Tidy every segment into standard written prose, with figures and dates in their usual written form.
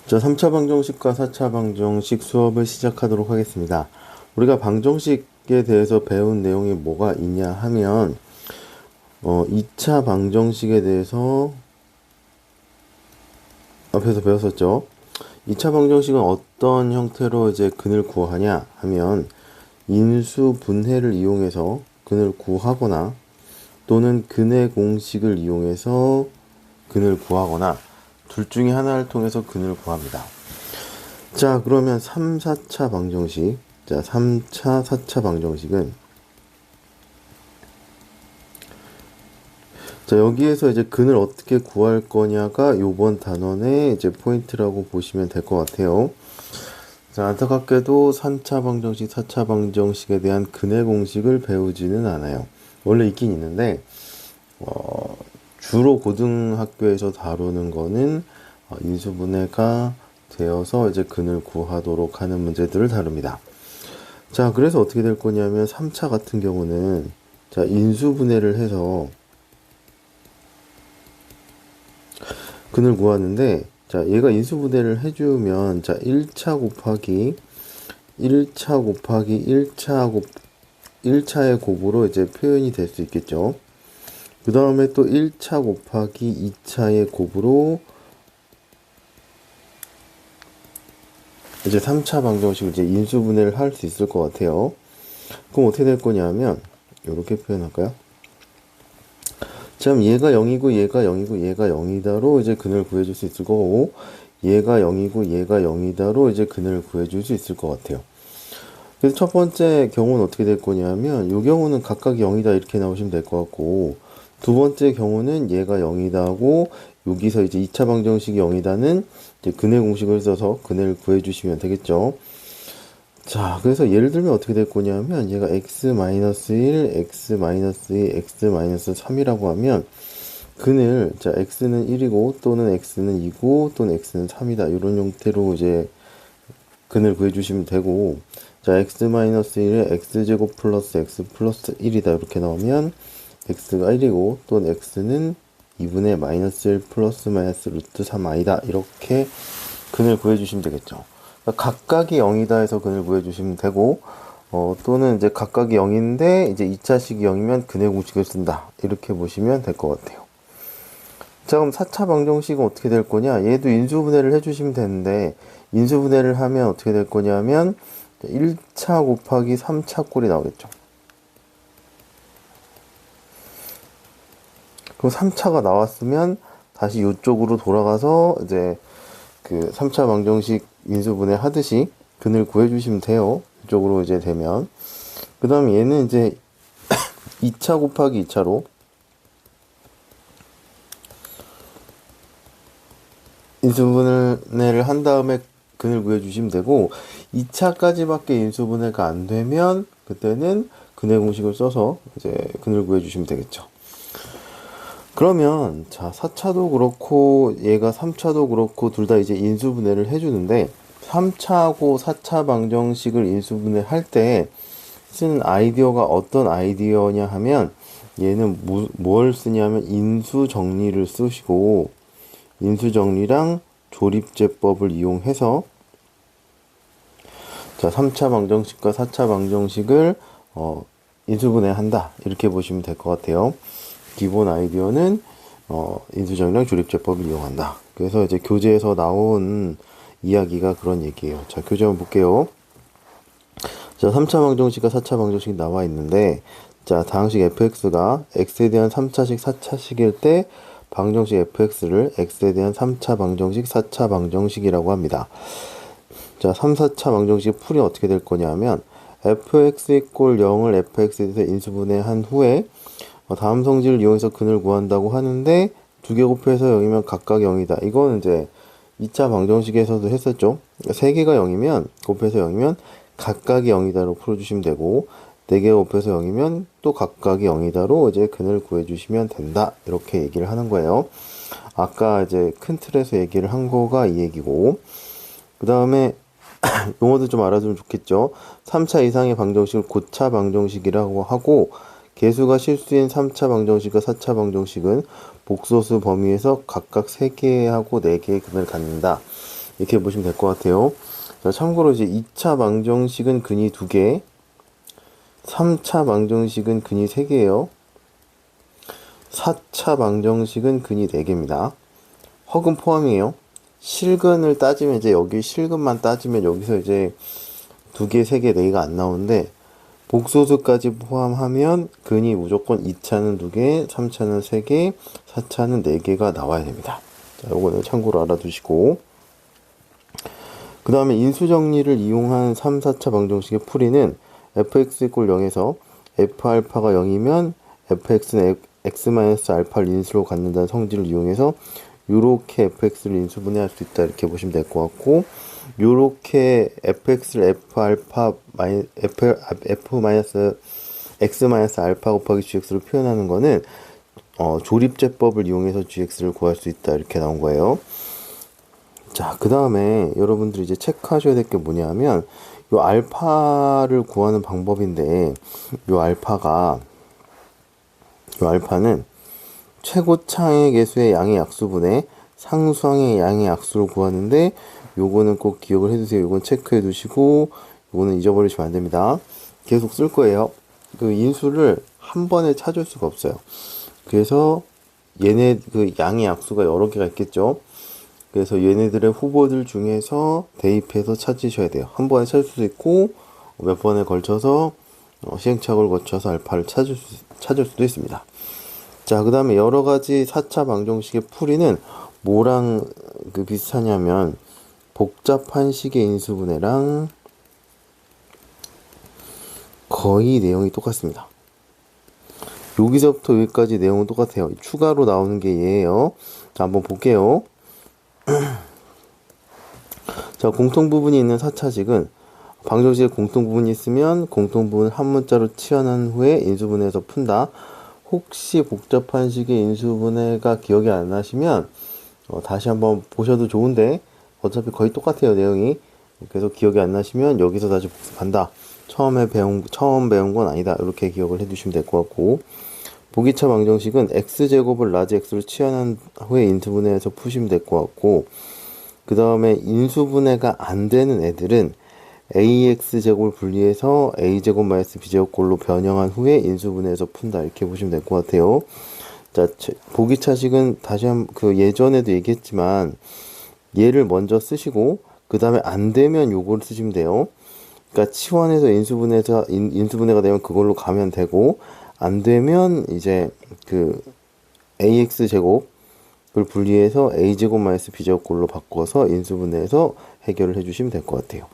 자, 3차 방정식과 4차 방정식 수업을 시작하도록 하겠습니다. 우리가 방정식에 대해서 배운 내용이 뭐가 있냐 하면 2차 방정식에 대해서 앞에서 배웠었죠. 2차 방정식은 어떤 형태로 이제 근을 구하냐 하면 인수 분해를 이용해서 근을 구하거나 또는 근의 공식을 이용해서 근을 구하거나 둘 중에 하나를 통해서 근을 구합니다. 자, 그러면 3, 4차 방정식. 자, 3차, 4차 방정식은 자, 여기에서 이제 근을 어떻게 구할 거냐가 요번 단원의 이제 포인트라고 보시면 될 것 같아요. 자, 안타깝게도 3차 방정식, 4차 방정식에 대한 근의 공식을 배우지는 않아요. 원래 있긴 있는데 주로 고등학교에서 다루는 거는 인수분해가 되어서 이제 근을 구하도록 하는 문제들을 다룹니다. 자, 그래서 어떻게 될 거냐면 3차 같은 경우는 자, 인수분해를 해서 근을 구하는데 자, 얘가 인수분해를 해주면 자, 1차 곱하기 1차의 곱으로 이제 표현이 될 수 있겠죠. 그 다음에 또 1차 곱하기 2차의 곱으로 이제 3차 방정식을 이제 인수분해를 할 수 있을 것 같아요. 그럼 어떻게 될 거냐면 이렇게 표현할까요? 참 얘가 0이고 얘가 0이고 얘가 0이다로 이제 근을 구해줄 수 있을 거고 얘가 0이고 얘가 0이다로 이제 근을 구해줄 수 있을 것 같아요. 그래서 첫 번째 경우는 어떻게 될 거냐면 이 경우는 각각 0이다 이렇게 나오시면 될 것 같고 두 번째 경우는 얘가 0이다 하고 여기서 이제 2차 방정식이 0이다는 이제 근의 공식을 써서 근을 구해주시면 되겠죠. 자, 그래서 예를 들면 어떻게 될 거냐면 얘가 x-1, x-2, x-3이라고 하면 근을 자 x는 1이고 또는 x는 2고 또는 x는 3이다 이런 형태로 이제 근을 구해주시면 되고 자 x-1에 x제곱 플러스 x 플러스 1이다 이렇게 나오면 x가 1이고 또는 x는 2분의 마이너스 1 플러스 마이너스 루트 3i다 이렇게 근을 구해주시면 되겠죠. 그러니까 각각이 0이다 해서 근을 구해주시면 되고 또는 이제 각각이 0인데 이제 2차식이 0이면 근의 공식을 쓴다 이렇게 보시면 될 것 같아요. 자, 그럼 4차 방정식은 어떻게 될 거냐? 얘도 인수분해를 해주시면 되는데 인수분해를 하면 어떻게 될 거냐면 1차 곱하기 3차 꼴이 나오겠죠. 그럼 3차가 나왔으면 다시 이쪽으로 돌아가서 이제 그 3차 방정식 인수분해 하듯이 근을 구해주시면 돼요. 이쪽으로 이제 되면. 그 다음에 얘는 이제 2차 곱하기 2차로 인수분해를 한 다음에 근을 구해주시면 되고 2차까지밖에 인수분해가 안 되면 그때는 근의 공식을 써서 이제 근을 구해주시면 되겠죠. 그러면 자 4차도 그렇고 얘가 3차도 그렇고 둘 다 이제 인수분해를 해주는데 3차하고 4차 방정식을 인수분해 할 때 쓰는 아이디어가 어떤 아이디어냐 하면 얘는 뭘 쓰냐면 인수정리를 쓰시고 인수정리랑 조립제법을 이용해서 자 3차 방정식과 4차 방정식을 인수분해한다 이렇게 보시면 될 것 같아요. 기본 아이디어는 인수정리랑 조립제법을 이용한다. 그래서 이제 교재에서 나온 이야기가 그런 얘기예요. 자, 교재 한번 볼게요. 자, 3차 방정식과 4차 방정식이 나와 있는데 자, 다항식 fx가 x에 대한 3차식, 4차식일 때 방정식 fx를 x에 대한 3차 방정식, 4차 방정식이라고 합니다. 자, 3, 4차 방정식 풀이 어떻게 될 거냐면 fx 이꼴 0을 fx에 대해서 인수분해한 후에 다음 성질을 이용해서 근을 구한다고 하는데 두 개 곱해서 0이면 각각 0이다. 이거는 이제 2차 방정식에서도 했었죠. 3개가 0이면 곱해서 0이면 각각이 0이다로 풀어주시면 되고 4개 곱해서 0이면 또 각각이 0이다로 이제 근을 구해주시면 된다. 이렇게 얘기를 하는 거예요. 아까 이제 큰 틀에서 얘기를 한 거가 이 얘기고 그 다음에 용어도 좀 알아두면 좋겠죠. 3차 이상의 방정식을 고차 방정식이라고 하고 개수가 실수인 3차 방정식과 4차 방정식은 복소수 범위에서 각각 3개하고 4개의 근을 갖는다. 이렇게 보시면 될 것 같아요. 자, 참고로 이제 2차 방정식은 근이 2개, 3차 방정식은 근이 3개예요. 4차 방정식은 근이 4개입니다. 허근 포함이에요. 실근을 따지면 이제 여기 실근만 따지면 여기서 이제 2개, 3개, 4개가 안 나오는데 복소수까지 포함하면 근이 무조건 2차는 2개, 3차는 3개, 4차는 4개가 나와야 됩니다. 자, 요거는 참고로 알아두시고, 그 다음에 인수정리를 이용한 3, 4차 방정식의 풀이는 fx = 0에서 f알파가 0이면 fx는 x-알파를 인수로 갖는다는 성질을 이용해서 요렇게 fx를 인수분해할 수 있다, 이렇게 보시면 될 것 같고, 요렇게 fx를 x-알파 곱하기 gx로 표현하는 거는 조립제법을 이용해서 gx를 구할 수 있다, 이렇게 나온 거예요. 자, 그 다음에 여러분들이 이제 체크하셔야 될 게 뭐냐면 요 알파를 구하는 방법인데, 요 알파는 최고차항의 개수의 양의 약수분의 상수항의 양의 약수를 구하는데, 요거는 꼭 기억을 해두세요. 요건 체크해 두시고, 요거는 잊어버리시면 안 됩니다. 계속 쓸 거예요. 그 인수를 한 번에 찾을 수가 없어요. 그래서 얘네 그 양의 약수가 여러 개가 있겠죠. 그래서 얘네들의 후보들 중에서 대입해서 찾으셔야 돼요. 한 번에 찾을 수도 있고 몇 번에 걸쳐서 시행착오를 거쳐서 알파를 찾을 수도 있습니다. 자, 그 다음에 여러 가지 4차 방정식의 풀이는 뭐랑 비슷하냐면 복잡한 식의 인수분해랑 거의 내용이 똑같습니다. 여기서부터 여기까지 내용은 똑같아요. 추가로 나오는 게 얘예요. 자, 한번 볼게요. 자, 공통부분이 있는 4차식은 방정식에 공통부분이 있으면 공통부분을 한 문자로 치환한 후에 인수분해해서 푼다. 혹시 복잡한 식의 인수분해가 기억이 안 나시면 다시 한번 보셔도 좋은데 어차피 거의 똑같아요, 내용이. 그래서 기억이 안 나시면 여기서 다시 복습한다. 처음 배운 건 아니다, 이렇게 기억을 해두시면 될 것 같고, 보기차 방정식은 x제곱을 라지 x로 치환한 후에 인수분해해서 푸시면 될 것 같고, 그 다음에 인수분해가 안 되는 애들은 ax제곱을 분리해서 a제곱 마이너스 b제곱꼴로 변형한 후에 인수분해해서 푼다, 이렇게 보시면 될 것 같아요. 자, 보기차식은 다시 예전에도 얘기했지만 얘를 먼저 쓰시고 그 다음에 안 되면 요걸 쓰시면 돼요. 그러니까 치환해서 인수분해가 되면 그걸로 가면 되고, 안 되면 이제 ax 제곱을 분리해서 a제곱 마이너스 b제곱꼴로 바꿔서 인수분해해서 해결을 해주시면 될 것 같아요.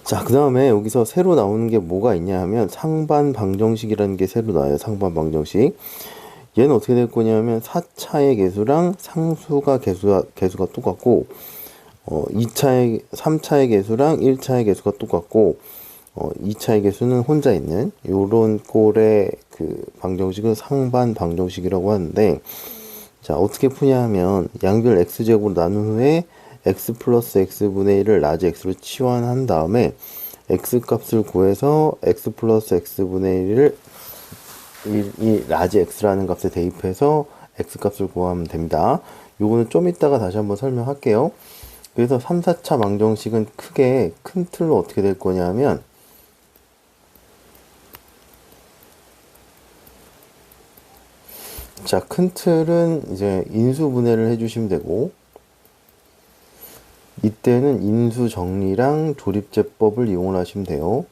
자, 그 다음에 여기서 새로 나오는 게 뭐가 있냐 하면 상반 방정식이라는 게 새로 나와요. 상반 방정식. 얘는 어떻게 될 거냐면 4차의 개수랑 상수가 개수가 똑같고, 3차의 개수랑 1차의 개수가 똑같고, 2차의 개수는 혼자 있는 요런 꼴의 방정식을 상반 방정식이라고 하는데, 자, 어떻게 푸냐 하면 양변을 x제곱으로 나눈 후에 x 플러스 x분의 1을 라지 x로 치환한 다음에 x 값을 구해서 x 플러스 x분의 1을 이 라지 x라는 값에 대입해서 x 값을 구하면 됩니다. 요거는 좀 이따가 다시 한번 설명할게요. 그래서 3, 4차 방정식은 크게 큰 틀로 어떻게 될 거냐 하면, 자, 큰 틀은 이제 인수분해를 해주시면 되고, 이때는 인수정리랑 조립제법을 이용을 하시면 돼요.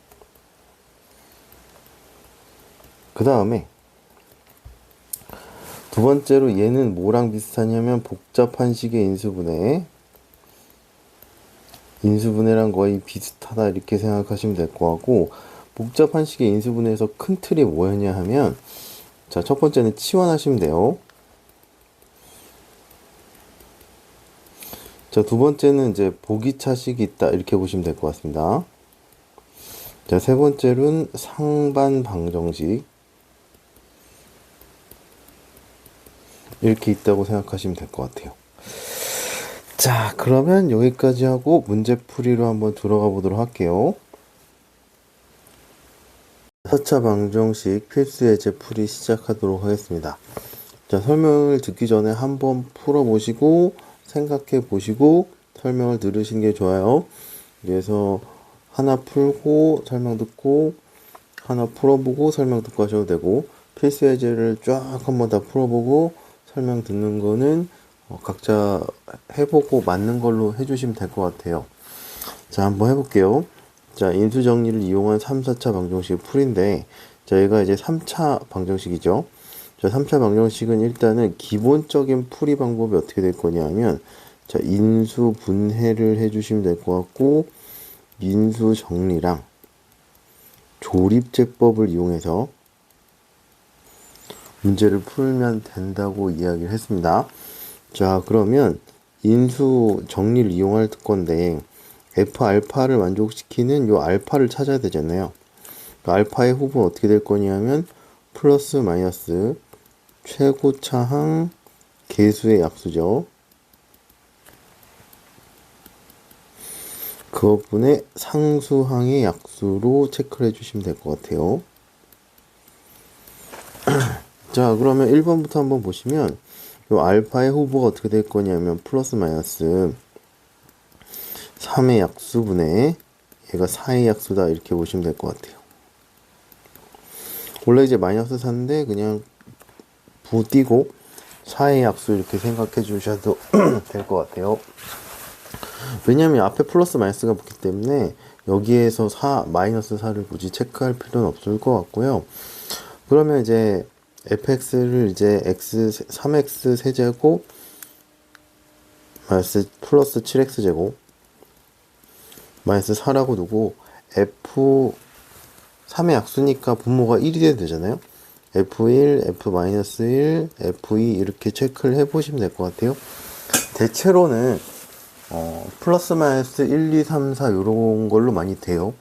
그 다음에 두 번째로 얘는 뭐랑 비슷하냐면 복잡한 식의 인수분해랑 거의 비슷하다, 이렇게 생각하시면 될 것 같고, 복잡한 식의 인수분해에서 큰 틀이 뭐였냐 하면, 자, 첫 번째는 치환하시면 돼요. 자, 두 번째는 이제 보기차식이 있다, 이렇게 보시면 될 것 같습니다. 자, 세 번째로는 상반 방정식 이렇게 있다고 생각하시면 될 것 같아요. 자, 그러면 여기까지 하고 문제풀이로 한번 들어가 보도록 할게요. 4차 방정식 필수예제 풀이 시작하도록 하겠습니다. 자, 설명을 듣기 전에 한번 풀어보시고 생각해 보시고 설명을 들으신 게 좋아요. 그래서 하나 풀고 설명 듣고 하나 풀어보고 설명 듣고 하셔도 되고 필수 예제를 쫙 한번 다 풀어보고 설명 듣는 거는 각자 해보고 맞는 걸로 해주시면 될 것 같아요. 자, 한번 해볼게요. 자, 인수정리를 이용한 3, 4차 방정식 풀인데 저희가 이제 3차 방정식이죠. 자, 3차 방정식은 일단은 기본적인 풀이 방법이 어떻게 될 거냐 하면 자, 인수 분해를 해주시면 될 것 같고 인수 정리랑 조립제법을 이용해서 문제를 풀면 된다고 이야기를 했습니다. 자, 그러면 인수 정리를 이용할 건데 f 알파를 만족시키는 요 알파를 찾아야 되잖아요. 알파의 호흡은 어떻게 될 거냐면 플러스 마이너스 최고차항 개수의 약수죠. 그것분의 상수항의 약수로 체크를 해주시면 될 것 같아요. 자, 그러면 1번부터 한번 보시면 요 알파의 호보가 어떻게 될 거냐면 플러스 마이너스 3의 약수분의 얘가 4의 약수다 이렇게 보시면 될 것 같아요. 원래 이제 마이너스 4인데 그냥 부 띄고 4의 약수 이렇게 생각해 주셔도 될 것 같아요. 왜냐면 앞에 플러스 마이너스가 붙기 때문에 여기에서 마이너스 4를 굳이 체크할 필요는 없을 것 같고요. 그러면 이제 fx를 이제 3x 세제곱 마이너스 플러스 7x 제곱 마이너스 4라고 두고 f 3의 약수니까 분모가 1이 돼야 되잖아요. f1, f-1, f2 이렇게 체크를 해보시면 될 것 같아요. 대체로는 플러스 마이너스 1, 2, 3, 4 이런 걸로 많이 돼요.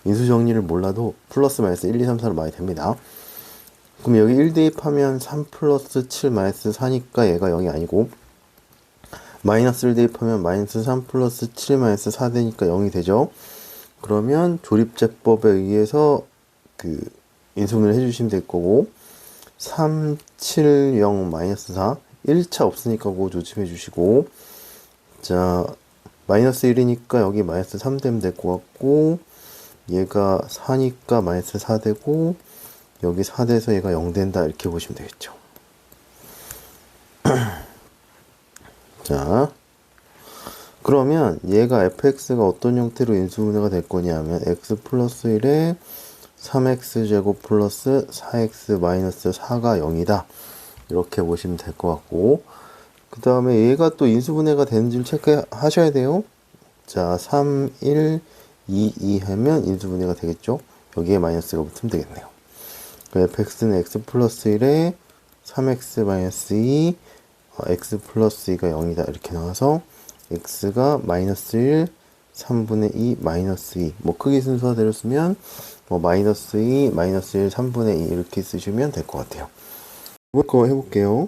인수 정리를 몰라도 플러스 마이너스 1, 2, 3, 4로 많이 됩니다. 그럼 여기 1 대입하면 3 플러스 7 마이너스 4니까 얘가 0이 아니고 마이너스를 대입하면 마이너스 3 플러스 7 마이너스 4 되니까 0이 되죠. 그러면 조립제법에 의해서 그 인수분해를 해주시면 될 거고 3, 7, 0, 마이너스 4 1차 없으니까 그거 조심해 주시고 자 마이너스 1이니까 여기 마이너스 3 되면 될 것 같고 얘가 4니까 마이너스 4 되고 여기 4 돼서 얘가 0 된다 이렇게 보시면 되겠죠. 자 그러면 얘가 fx가 어떤 형태로 인수분해가 될 거냐 하면 x 플러스 1에 3x 제곱 플러스 4x 마이너스 4가 0이다 이렇게 보시면 될 것 같고 그 다음에 얘가 또 인수분해가 되는지를 체크하셔야 돼요. 자 3, 1, 2, 2 하면 인수분해가 되겠죠. 여기에 마이너스가 붙으면 되겠네요. fx는 x 플러스 1에 3x 마이너스 2 x 플러스 2가 0이다 이렇게 나와서 x가 마이너스 1 3분의 2 마이너스 2 뭐 크기 순서대로 쓰면 뭐 마이너스 2 마이너스 1 3분의 2 이렇게 쓰시면 될 것 같아요. 두 번째 거 해볼게요.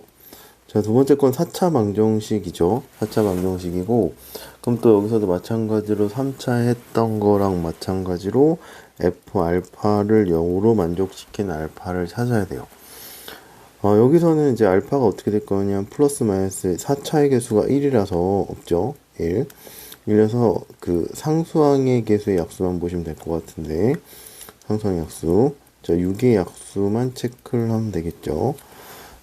자, 두 번째 건 4차 방정식이죠. 4차 방정식이고 그럼 또 여기서도 마찬가지로 3차 했던 거랑 마찬가지로 f 알파를 0으로 만족시킨 알파를 찾아야 돼요. 여기서는 이제 알파가 어떻게 될 거냐 플러스 마이너스 4차의 개수가 1이라서 없죠. 1. 이래서 그 상수항의 개수의 약수만 보시면 될 것 같은데 상수항의 약수 자 6의 약수만 체크를 하면 되겠죠.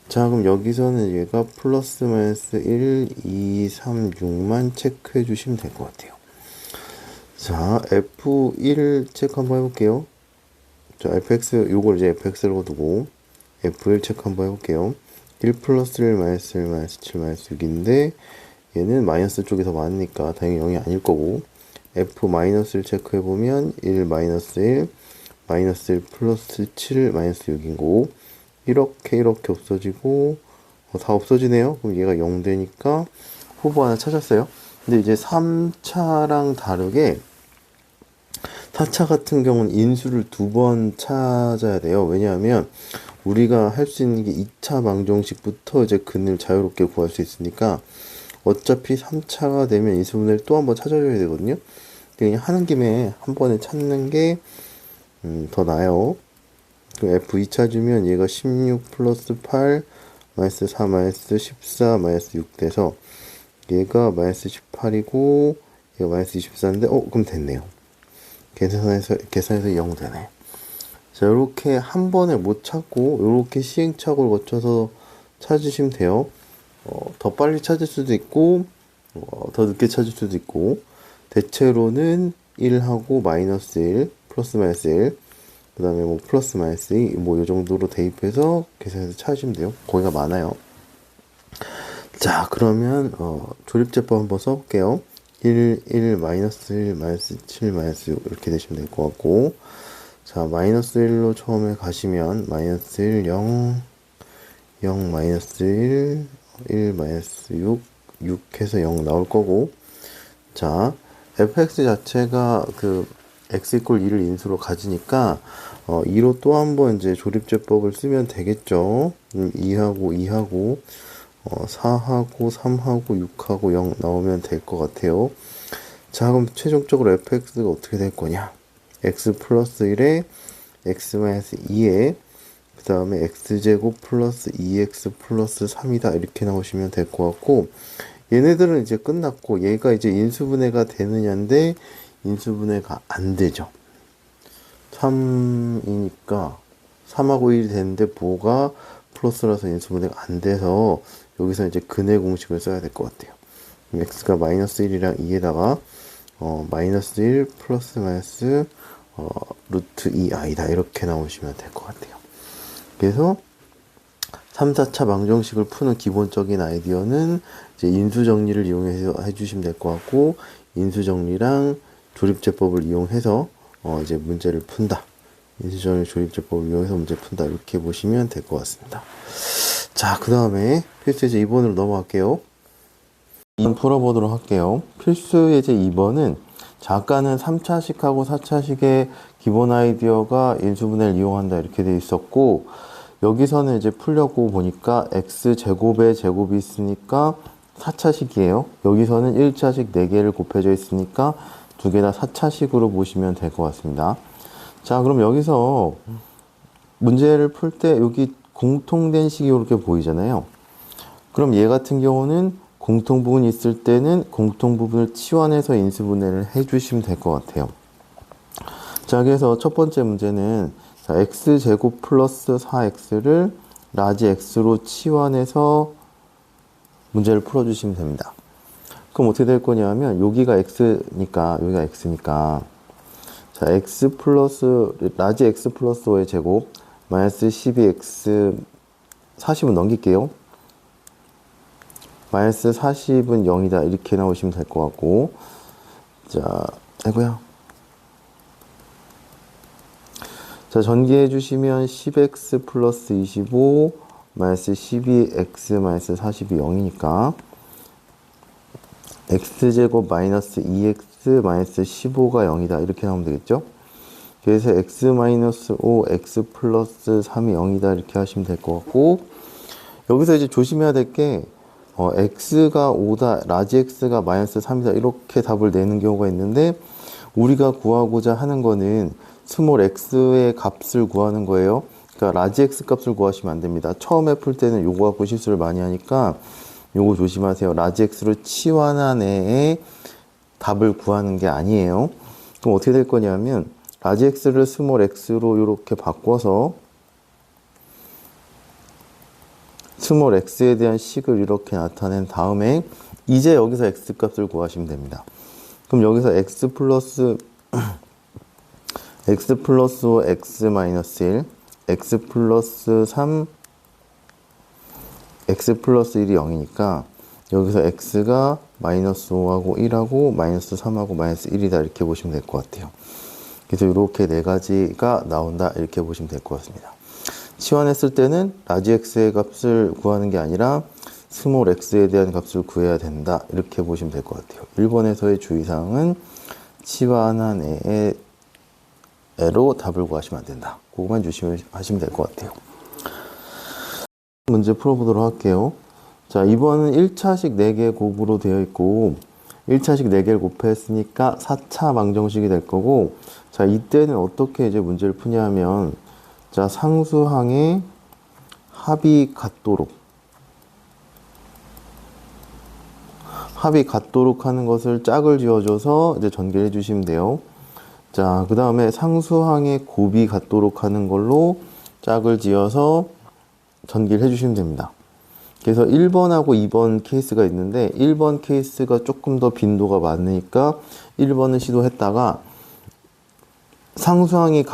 자 그럼 여기서는 얘가 플러스 마이너스 1, 2, 3, 6만 체크해 주시면 될 것 같아요. 자 f1 체크 한번 해볼게요. 자 fx 요걸 이제 fx라고 두고 f1 체크 한번 해볼게요. 1 플러스 1 마이너스 1 마이너스 7 마이너스 6인데 얘는 마이너스 쪽이 더 많으니까 당연히 0이 아닐 거고 f 마이너스를 체크해보면 1 마이너스 1 마이너스 1 플러스 7 마이너스 6인 거고 이렇게 없어지고 다 없어지네요. 그럼 얘가 0 되니까 후보 하나 찾았어요. 근데 이제 3차랑 다르게 4차 같은 경우는 인수를 2번 찾아야 돼요. 왜냐하면 우리가 할 수 있는 게 2차 방정식부터 이제 근을 자유롭게 구할 수 있으니까 어차피 3차가 되면 인수분해를 또 한번 찾아줘야 되거든요. 그냥 하는 김에 한 번에 찾는 게 더 나아요. 그럼 F2 찾으면 얘가 16 플러스 8 마이너스 4 마이너스 14 마이너스 6 돼서 얘가 마이너스 18이고 얘가 마이너스 24인데 그럼 됐네요. 계산해서 0 되네. 자, 이렇게 한 번에 못 찾고 이렇게 시행착오를 거쳐서 찾으시면 돼요. 더 빨리 찾을 수도 있고 더 늦게 찾을 수도 있고, 대체로는 1하고 마이너스 1 플러스 마이너스 1 그 다음에 뭐 플러스 마이너스 2 뭐 이 정도로 대입해서 계산해서 찾으시면 돼요. 거기가 많아요. 자, 그러면 조립제법 한번 써볼게요. 1 마이너스 1 마이너스 7 마이너스 6 이렇게 되시면 될 것 같고, 자, 마이너스 1로 처음에 가시면 마이너스 1 0 0 마이너스 1 마이너스 6 해서 0 나올 거고, 자, fx 자체가 그 x 이퀄 2를 인수로 가지니까 2로 또 한 번 이제 조립제법을 쓰면 되겠죠. 2하고 4하고 3하고 6하고 0 나오면 될 것 같아요. 자, 그럼 최종적으로 fx가 어떻게 될 거냐? x 플러스 1에 x 마이너스 2에 그 다음에 x제곱 플러스 2x 플러스 3이다 이렇게 나오시면 될 것 같고, 얘네들은 이제 끝났고 얘가 이제 인수분해가 되느냐인데 인수분해가 안 되죠. 3이니까 3하고 1이 되는데 뭐가 플러스라서 인수분해가 안 돼서 여기서 이제 근의 공식을 써야 될 것 같아요. x가 마이너스 1이랑 2에다가 마이너스 1 플러스 마이너스 루트 2i다 이렇게 나오시면 될 것 같아요. 그래서 3, 4차 방정식을 푸는 기본적인 아이디어는 이제 인수정리를 이용해서 해주시면 될 것 같고, 인수정리랑 조립제법을 이용해서 이제 문제를 푼다. 인수정리 조립제법을 이용해서 문제 푼다. 이렇게 보시면 될 것 같습니다. 자, 그 다음에 필수 예제 2번으로 넘어갈게요. 2번 풀어보도록 할게요. 필수 예제 2번은 자, 아까는 3차식하고 4차식의 기본 아이디어가 인수분해를 이용한다 이렇게 되어 있었고, 여기서는 이제 풀려고 보니까 x제곱에 제곱이 있으니까 4차식이에요. 여기서는 1차식 4개를 곱해져 있으니까 두 개 다 4차식으로 보시면 될 것 같습니다. 자, 그럼 여기서 문제를 풀 때 여기 공통된 식이 이렇게 보이잖아요. 그럼 얘 같은 경우는 공통부분이 있을 때는 공통부분을 치환해서 인수분해를 해주시면 될 것 같아요. 자, 그래서 첫 번째 문제는 자, x제곱 플러스 4x를 라지 x로 치환해서 문제를 풀어주시면 됩니다. 그럼 어떻게 될 거냐면 여기가 x니까 자, x 플러스 라지 x 플러스 5의 제곱 마이너스 12x 40은 넘길게요. 마이너스 40은 0이다 이렇게 나오시면 될 것 같고, 자, 아이고야. 자, 전개해 주시면 10x 플러스 25 마이너스 12x 마이너스 40이 0이니까 x제곱 마이너스 2x 마이너스 15가 0이다 이렇게 나오면 되겠죠. 그래서 x 마이너스 5 x 플러스 3이 0이다 이렇게 하시면 될 것 같고, 여기서 이제 조심해야 될 게 x가 5다 라지 x가 마이너스 3이다 이렇게 답을 내는 경우가 있는데, 우리가 구하고자 하는 거는 스몰 x의 값을 구하는 거예요. 그러니까 라지 x 값을 구하시면 안 됩니다. 처음에 풀 때는 요거 갖고 실수를 많이 하니까 요거 조심하세요. 라지 x로 치환한 애의 답을 구하는 게 아니에요. 그럼 어떻게 될 거냐면 라지 x를 스몰 x로 이렇게 바꿔서 스몰 x에 대한 식을 이렇게 나타낸 다음에 이제 여기서 x 값을 구하시면 됩니다. 그럼 여기서 x 플러스 5 x 마이너스 1 x 플러스 3 x 플러스 1이 0이니까 여기서 x가 마이너스 5하고 1하고 마이너스 3하고 마이너스 1이다 이렇게 보시면 될 것 같아요. 그래서 이렇게 네 가지가 나온다 이렇게 보시면 될 것 같습니다. 치환했을 때는 라지 x의 값을 구하는 게 아니라 스몰 x에 대한 값을 구해야 된다 이렇게 보시면 될 것 같아요. 1번에서의 주의사항은 치환한 애로 답을 구하시면 안 된다. 그것만 조심하시면 될 것 같아요. 문제 풀어보도록 할게요. 자, 이번은 1차식 4개 곱으로 되어 있고 1차식 4개를 곱했으니까 4차 방정식이 될 거고, 자, 이때는 어떻게 이제 문제를 푸냐 하면, 자, 상수항의 합이 같도록 합이 같도록 하는 것을 짝을 지어줘서 이제 전개를 해주시면 돼요. 자, 그 다음에 상수항의 곱이 같도록 하는 걸로 짝을 지어서 전개를 해주시면 됩니다. 그래서 1번하고 2번 케이스가 있는데 1번 케이스가 조금 더 빈도가 많으니까 1번을 시도했다가 상수항의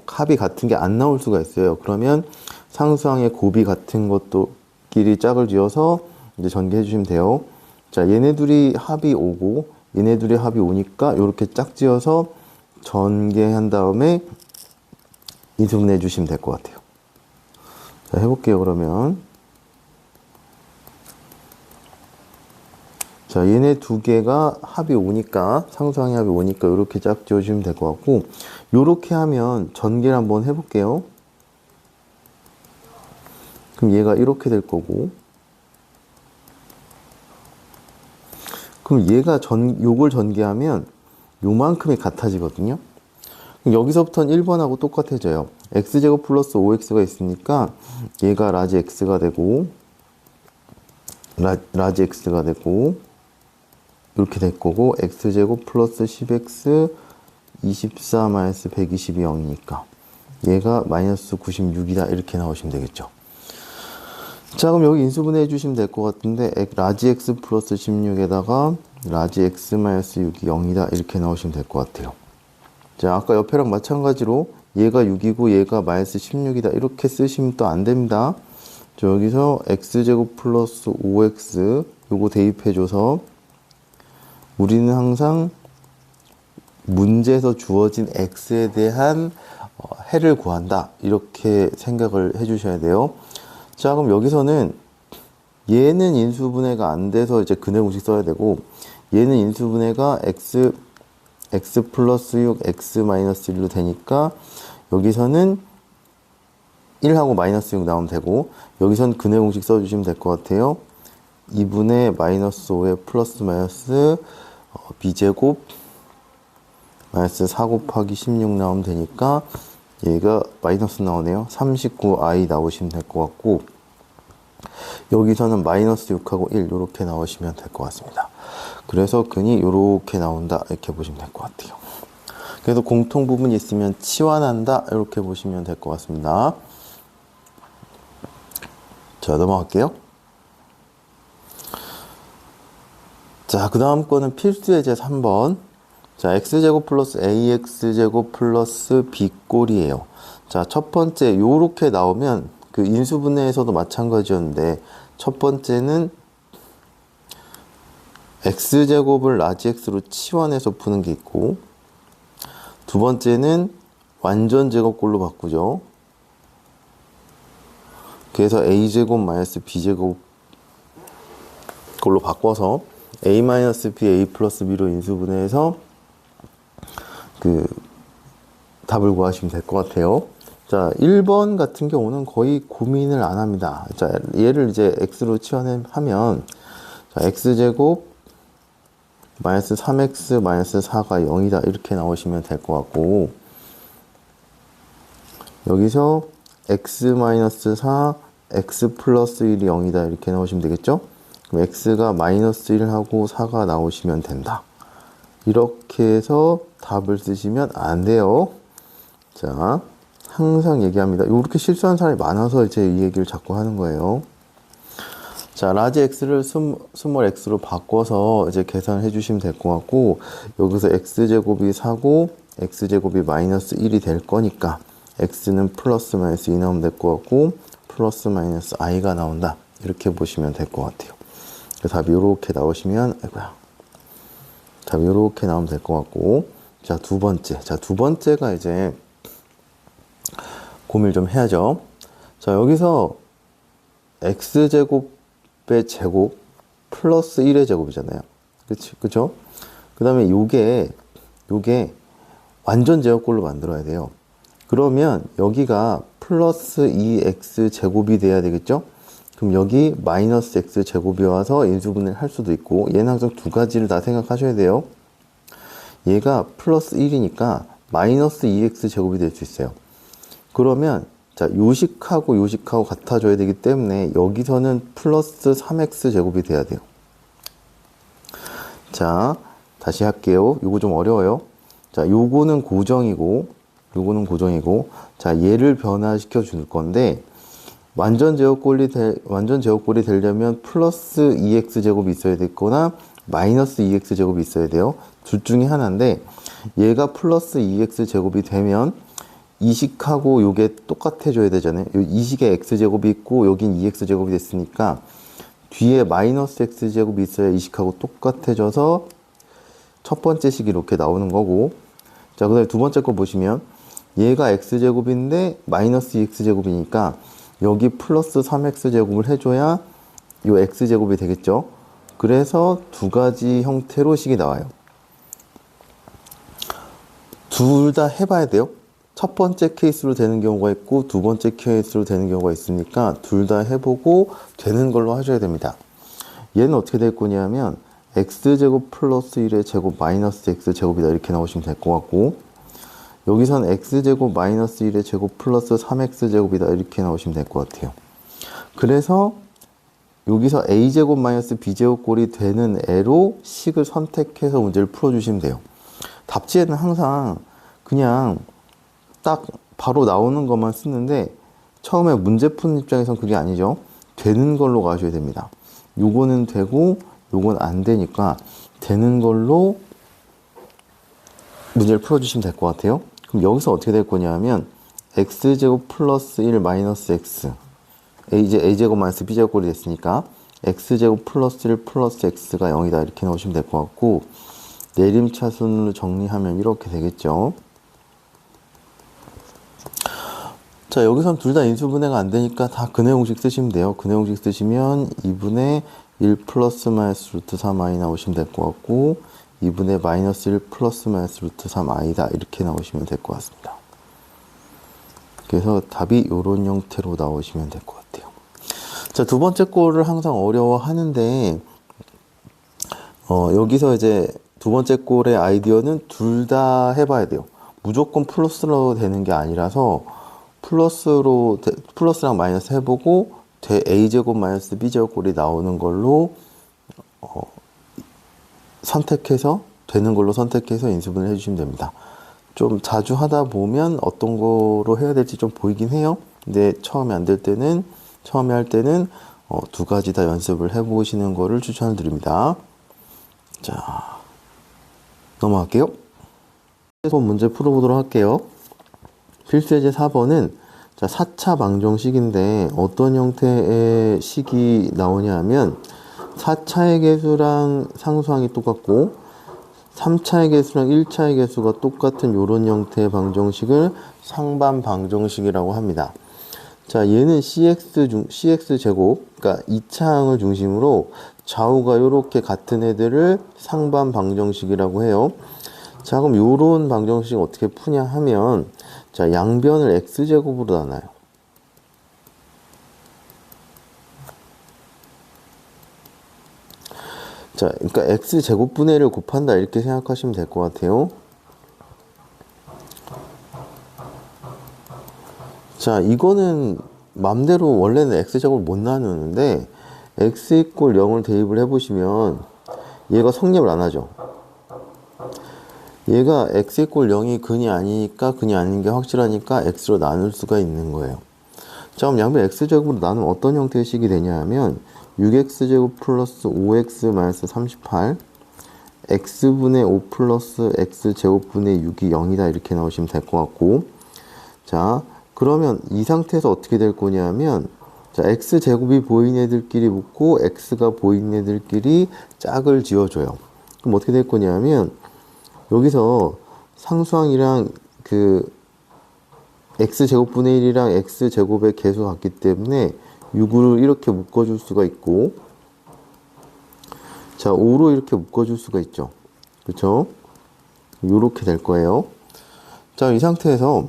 합이 같은 게 안 나올 수가 있어요. 그러면 상수항의 곱이 같은 것도 끼리 짝을 지어서 이제 전개해 주시면 돼요. 자, 얘네 둘이 합이 5고 얘네 둘이 합이 5니까 이렇게 짝 지어서 전개한 다음에 인수분해 주시면 될 것 같아요. 자, 해볼게요. 그러면 자, 얘네 두 개가 합이 5니까 상수항의 합이 5니까 이렇게 짝 지어주시면 될 것 같고, 요렇게 하면 전개를 한번 해볼게요. 그럼 얘가 이렇게 될 거고, 그럼 얘가 요걸 전개하면 요만큼이 같아지거든요. 그럼 여기서부터는 1번하고 똑같아져요. x제곱 플러스 5x가 있으니까 얘가 라지 x가 되고 라지 x가 되고 이렇게 될 거고, x제곱 플러스 10x 24 마이너스 120이 0이니까 얘가 마이너스 96이다 이렇게 나오시면 되겠죠. 자, 그럼 여기 인수분해 해주시면 될 것 같은데 라지 x 플러스 16에다가 라지 x 마이너스 6이 0이다 이렇게 나오시면 될 것 같아요. 자, 아까 옆에랑 마찬가지로 얘가 6이고 얘가 마이너스 16이다 이렇게 쓰시면 또 안 됩니다. 자, 여기서 x제곱 플러스 5x 요거 대입해줘서 우리는 항상 문제에서 주어진 x에 대한 해를 구한다 이렇게 생각을 해주셔야 돼요. 자, 그럼 여기서는 얘는 인수분해가 안 돼서 이제 근해 공식 써야 되고, 얘는 인수분해가 x 플러스 6 x 마이너스 1로 되니까 여기서는 1하고 마이너스 6 나오면 되고, 여기선 근해 공식 써주시면 될 것 같아요. 2분의 마이너스 5에 플러스 마이너스 b제곱 마이너스 4 곱하기 16 나오면 되니까 얘가 마이너스 나오네요. 39i 나오시면 될 것 같고, 여기서는 마이너스 6하고 1 이렇게 나오시면 될 것 같습니다. 그래서 근이 이렇게 나온다 이렇게 보시면 될 것 같아요. 그래서 공통 부분이 있으면 치환한다 이렇게 보시면 될 것 같습니다. 자, 넘어갈게요. 자, 그 다음 거는 필수 예제 3번. 자, x제곱 플러스 ax제곱 플러스 b꼴이에요. 자, 첫 번째 요렇게 나오면 그 인수분해에서도 마찬가지였는데, 첫 번째는 x제곱을 라지 x로 치환해서 푸는 게 있고, 두 번째는 완전 제곱꼴로 바꾸죠. 그래서 a제곱 마이너스 b제곱 꼴로 바꿔서 a 마이너스 b a 플러스 b로 인수분해해서 그 답을 구하시면 될 것 같아요. 자, 1번 같은 경우는 거의 고민을 안 합니다. 자, 얘를 이제 x로 치환하면 자, x제곱 마이너스 3x 마이너스 4가 0이다 이렇게 나오시면 될 것 같고, 여기서 x 마이너스 4 x 플러스 1이 0이다 이렇게 나오시면 되겠죠. 그럼 x가 마이너스 1하고 4가 나오시면 된다. 이렇게 해서 답을 쓰시면 안 돼요. 자, 항상 얘기합니다. 이렇게 실수하는 사람이 많아서 이제 이 얘기를 자꾸 하는 거예요. 자, 라지 x를 스몰 x로 바꿔서 이제 계산을 해주시면 될 것 같고, 여기서 x제곱이 4고 x제곱이 마이너스 1이 될 거니까 x는 플러스 마이너스 2 나오면 될 것 같고, 플러스 마이너스 i가 나온다 이렇게 보시면 될 것 같아요. 답이 이렇게 나오시면, 아이고야, 답이 이렇게 나오면 될 것 같고, 자, 두 번째. 자, 두 번째가 이제 고민을 좀 해야죠. 자, 여기서 x제곱의 제곱 플러스 1의 제곱이잖아요. 그쵸? 그 다음에 요게 완전 제곱꼴로 만들어야 돼요. 그러면 여기가 플러스 2x 제곱이 돼야 되겠죠? 그럼 여기 마이너스 x 제곱이 와서 인수분해를 할 수도 있고, 얘는 항상 두 가지를 다 생각하셔야 돼요. 얘가 플러스 1이니까 마이너스 2x 제곱이 될 수 있어요. 그러면 자, 요식하고 같아져야 되기 때문에 여기서는 플러스 3x 제곱이 돼야 돼요. 자, 다시 할게요. 요거 좀 어려워요. 자, 요거는 고정이고, 자, 얘를 변화시켜 줄 건데, 완전 제곱꼴이 되려면 플러스 2x제곱이 있어야 되거나, 마이너스 2x제곱이 있어야 돼요. 둘 중에 하나인데, 얘가 플러스 2x제곱이 되면, 이 식하고 요게 똑같아져야 되잖아요. 이 식에 x제곱이 있고, 여긴 2x제곱이 됐으니까, 뒤에 마이너스 x제곱이 있어야 이 식하고 똑같아져서, 첫 번째 식이 이렇게 나오는 거고, 자, 그 다음에 두 번째 거 보시면, 얘가 x제곱인데, 마이너스 2x제곱이니까, 여기 플러스 3x제곱을 해줘야 요 x제곱이 되겠죠. 그래서 두 가지 형태로 식이 나와요. 둘 다 해봐야 돼요. 첫 번째 케이스로 되는 경우가 있고 두 번째 케이스로 되는 경우가 있으니까 둘 다 해보고 되는 걸로 하셔야 됩니다. 얘는 어떻게 될 거냐면 x제곱 플러스 1의 제곱 마이너스 x제곱이다 이렇게 나오시면 될 것 같고, 여기선 x제곱 마이너스 1의 제곱 플러스 3x제곱이다 이렇게 나오시면 될 것 같아요. 그래서 여기서 a제곱 마이너스 b제곱 꼴이 되는 애로 식을 선택해서 문제를 풀어주시면 돼요. 답지에는 항상 그냥 딱 바로 나오는 것만 쓰는데 처음에 문제 푸는 입장에선 그게 아니죠. 되는 걸로 가셔야 됩니다. 요거는 되고 요건 안 되니까 되는 걸로 문제를 풀어주시면 될 것 같아요. 그럼 여기서 어떻게 될 거냐면 x제곱 플러스 1 마이너스 x, 이제 a제곱 마이너스 b제곱 꼴이 됐으니까 x제곱 플러스 1 플러스 x가 0이다 이렇게 나오시면 될 것 같고, 내림차순으로 정리하면 이렇게 되겠죠. 자, 여기선 둘 다 인수분해가 안 되니까 다 근해 공식 쓰시면 돼요. 근해 공식 쓰시면 2분의 1 플러스 마이너스 루트 3i 나오시면 될 것 같고, 2분의 마이너스 1 플러스 마이너스 루트 3i다 이렇게 나오시면 될 것 같습니다. 그래서 답이 이런 형태로 나오시면 될 것 같아요. 자, 두 번째 꼴을 항상 어려워하는데 여기서 이제 두 번째 꼴의 아이디어는 둘 다 해봐야 돼요. 무조건 플러스로 되는 게 아니라서 플러스랑 마이너스 해보고 a제곱 마이너스 b제곱 꼴이 나오는 걸로 선택해서 되는 걸로 선택해서 인수분해를 해주시면 됩니다. 좀 자주 하다 보면 어떤 거로 해야 될지 좀 보이긴 해요. 근데 처음에 안 될 때는 처음에 할 때는 두 가지 다 연습을 해보시는 거를 추천을 드립니다. 자, 넘어갈게요. 문제 풀어보도록 할게요. 필수예제 4번은 자, 4차 방정식인데 어떤 형태의 식이 나오냐 하면 4차의 개수랑 상수항이 똑같고 3차의 개수랑 1차의 개수가 똑같은 이런 형태의 방정식을 상반 방정식이라고 합니다. 자, 얘는 cx 제곱, 그러니까 2차항을 중심으로 좌우가 이렇게 같은 애들을 상반 방정식이라고 해요. 자, 그럼 요런 방정식 어떻게 푸냐 하면, 자, 양변을 x제곱으로 나눠요. 자, 그러니까 x제곱분의 1을 곱한다 이렇게 생각하시면 될 것 같아요. 자, 이거는 맘대로 원래는 x제곱을 못 나누는데 x 이꼴 0을 대입을 해보시면 얘가 성립을 안 하죠. 얘가 x 이꼴 0이 근이 아니니까, 근이 아닌 게 확실하니까 x로 나눌 수가 있는 거예요. 자, 그럼 양변 x제곱으로 나누면 어떤 형태의 식이 되냐 하면 6x제곱 플러스 5x 마이너스 38 x분의 5 플러스 x제곱분의 6이 0이다 이렇게 나오시면 될 것 같고, 자, 그러면 이 상태에서 어떻게 될 거냐면, 자, x제곱이 보이는 애들끼리 붙고 x가 보이는 애들끼리 짝을 지어줘요. 그럼 어떻게 될 거냐면 여기서 상수항이랑 그 x제곱분의 1이랑 x제곱의 개수가 같기 때문에 6을 이렇게 묶어줄 수가 있고, 자, 5로 이렇게 묶어줄 수가 있죠. 그렇죠? 요렇게 될 거예요. 자, 이 상태에서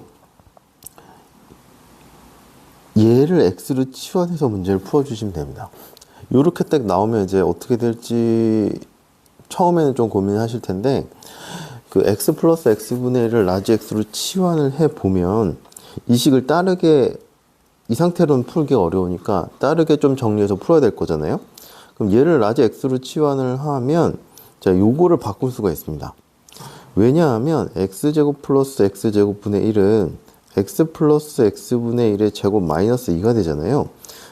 얘를 x로 치환해서 문제를 풀어주시면 됩니다. 요렇게 딱 나오면 이제 어떻게 될지 처음에는 좀 고민하실 텐데, 그 x 플러스 x분의 1을 라지 x로 치환을 해보면 이 식을 따르게, 이 상태로는 풀기 어려우니까 따르게 좀 정리해서 풀어야 될 거잖아요. 그럼 얘를 라지 x로 치환을 하면 자, 요거를 바꿀 수가 있습니다. 왜냐하면 x제곱 플러스 x제곱 분의 1은 x 플러스 x분의 1의 제곱 마이너스 2가 되잖아요.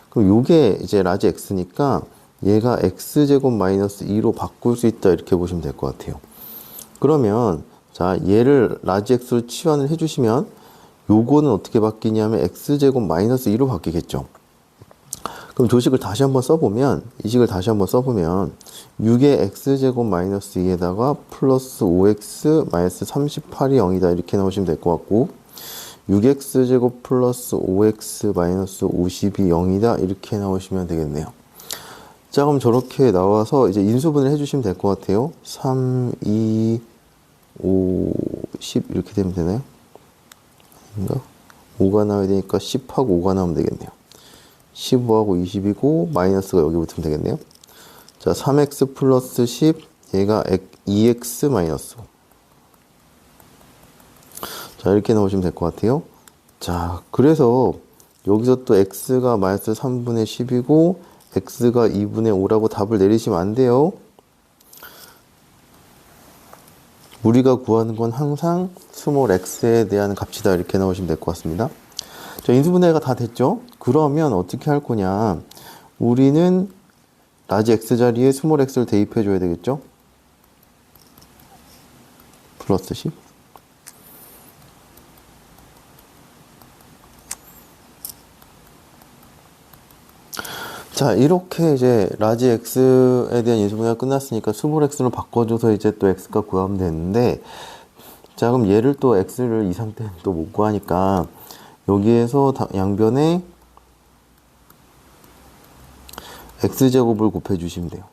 그럼 요게 이제 라지 x니까 얘가 x제곱 마이너스 2로 바꿀 수 있다, 이렇게 보시면 될 것 같아요. 그러면 자, 얘를 라지 x로 치환을 해주시면 요거는 어떻게 바뀌냐면 x제곱 마이너스 2로 바뀌겠죠. 그럼 조식을 다시 한번 써보면, 이 식을 다시 한번 써보면 6의 x제곱 마이너스 2에다가 플러스 5x 마이너스 38이 0이다, 이렇게 나오시면 될 것 같고, 6x제곱 플러스 5x 마이너스 50이 0이다, 이렇게 나오시면 되겠네요. 자, 그럼 저렇게 나와서 이제 인수분해를 해주시면 될 것 같아요. 3, 2, 5, 10 이렇게 되면 되나요? 아닌가? 5가 나와야 되니까 10하고 5가 나오면 되겠네요. 15하고 20이고 마이너스가 여기 붙으면 되겠네요. 자, 3x 플러스 10, 얘가 2x 마이너스 5. 자, 이렇게 나오시면 될 것 같아요. 자, 그래서 여기서 또 x가 마이너스 3분의 10이고 x가 2분의 5라고 답을 내리시면 안 돼요. 우리가 구하는 건 항상 스몰 x에 대한 값이다, 이렇게 나오시면 될 것 같습니다. 자, 인수분해가 다 됐죠? 그러면 어떻게 할 거냐? 우리는 라지 x 자리에 스몰 x를 대입해 줘야 되겠죠? 플러스 10. 자, 이렇게 이제 라지 x에 대한 인수분해가 끝났으니까 스몰 x로 바꿔줘서 이제 또 x가 구하면 되는데, 자, 그럼 얘를 또 x를 이 상태는 또 못 구하니까 여기에서 양변에 x제곱을 곱해 주시면 돼요.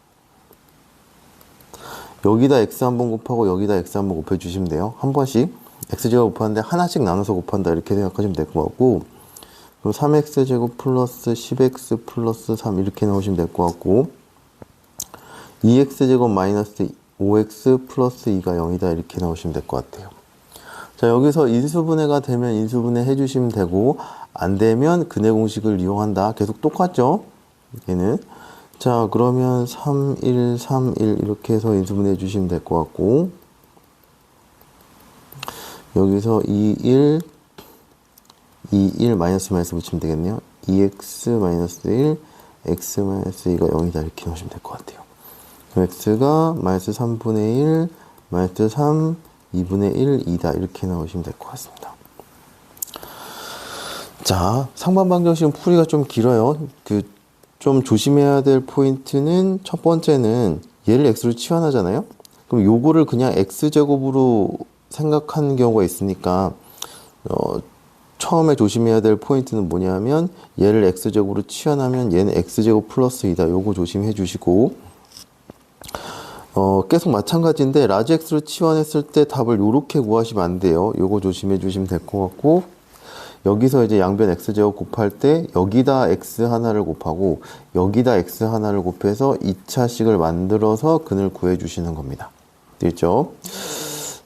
여기다 x 한번 곱하고 여기다 x 한번 곱해 주시면 돼요. 한 번씩 x제곱 곱하는데 하나씩 나눠서 곱한다, 이렇게 생각하시면 될 것 같고, 그럼 3x제곱 플러스 10x 플러스 3 이렇게 나오시면 될 것 같고, 2x제곱 마이너스 5x 플러스 2가 0이다, 이렇게 나오시면 될 것 같아요. 자, 여기서 인수분해가 되면 인수분해 해주시면 되고, 안 되면 근해 공식을 이용한다. 계속 똑같죠? 얘는. 자, 그러면 3, 1, 3, 1 이렇게 해서 인수분해 해주시면 될 것 같고, 여기서 2, 1, 2, 1 마이너스 마이너스 붙이면 되겠네요. 2x 마이너스 1, x 마이너스 2가 0이다, 이렇게 놓으시면 될 것 같아요. 그럼 x가 마이너스 3분의 1, 마이너스 3, 2분의 1, 2다, 이렇게 나오시면 될 것 같습니다. 자, 상반방정식은 풀이가 좀 길어요. 좀 조심해야 될 포인트는, 첫 번째는 얘를 x로 치환하잖아요. 그럼 요거를 그냥 x제곱으로 생각하는 경우가 있으니까, 처음에 조심해야 될 포인트는 뭐냐면, 얘를 x제곱으로 치환하면 얘는 x제곱 플러스 2다. 요거 조심해 주시고, 계속 마찬가지인데 라지 x로 치환했을 때 답을 요렇게 구하시면 안 돼요. 요거 조심해 주시면 될 것 같고, 여기서 이제 양변 x제곱 곱할 때 여기다 x 하나를 곱하고 여기다 x 하나를 곱해서 2차식을 만들어서 근을 구해 주시는 겁니다. 됐죠?